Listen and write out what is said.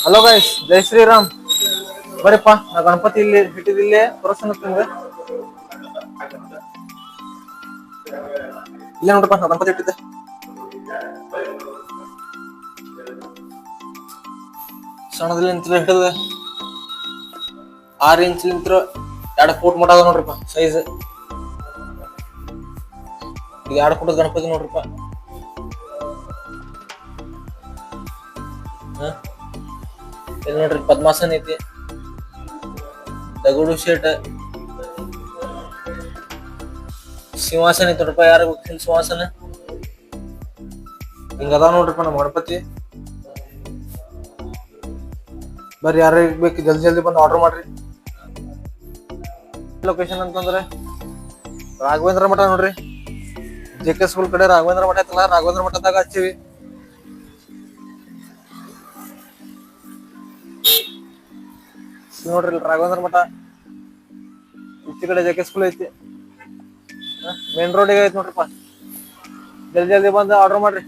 Hello guys, ಜೈ ಶ್ರೀರಾಮ್. ಬರೀಪ್ಪ, ನಾ ಗಣಪತಿ ಇಲ್ಲಿ ಇಟ್ಟಿದ್ದಿಲ್ಲೇ ತೋರಿಸ್ತೀನಿ ನಿಮ್ಗೆ. ಇಲ್ಲೇ ನೋಡ್ರಪ್ಪ, ನಾ ಗಣಪತಿ ಇಟ್ಟಿದ್ದೆ. ಸಣ್ಣದಲ್ಲಿ ಹಿಡಿದ 6 ಇಂಚ್ 2 ಫೂಟ್ ಮಟ ಅದ ನೋಡ್ರಿಪ್ಪ ಸೈಜ್. ಈಗ 2 ಫೂಟ್ ಗಣಪತಿ ನೋಡ್ರಿಪ್ಪ. ಇಲ್ಲಿ ನೋಡ್ರಿ ಪದ್ಮಾಸನ ಐತಿ, ದಗಡು ಶೇಟ್, ಸಿಂಹಾಸನ ಐತಿ ನೋಡ್ರಿಪ್ಪ. ಯಾರು ಗೊತ್ತಿಲ್ಲ ಸಿಂಹಾಸನ ಹಿಂಗ ಅದಾವ ನೋಡ್ರಿಪ್ಪ ನಮ್ಮ ಗಣಪತಿ. ಬರ್ರಿ, ಯಾರಿಗೆ ಬೇಕು ಜಲ್ದಿ ಜಲ್ದಿ ಬಂದು ಆರ್ಡರ್ ಮಾಡ್ರಿ. ಲೊಕೇಶನ್ ಅಂತಂದ್ರೆ ರಾಘವೇಂದ್ರ ಮಠ ನೋಡ್ರಿ. ಜೆ.ಕೆ. ಸ್ಕೂಲ್ ಕಡೆ ರಾಘವೇಂದ್ರ ಮಠ ಐತಲ್ಲ, ರಾಘವೇಂದ್ರ ಮಠದಾಗ ಹಚ್ಚಿವಿ. ನೋಡ್ರಿ ರಾಘವೇಂದ್ರ ಮಠ, ಈಚೆ ಕಡೆ ಜೆ.ಕೆ. ಸ್ಕೂಲ್ ಐತಿ. ಮೇನ್ ರೋಡಿಗೆ ಐತಿ ನೋಡ್ರಿಪ್ಪ. ಜಲ್ದಿ ಜಲ್ದಿ ಬಂದು ಆರ್ಡರ್ ಮಾಡ್ರಿ.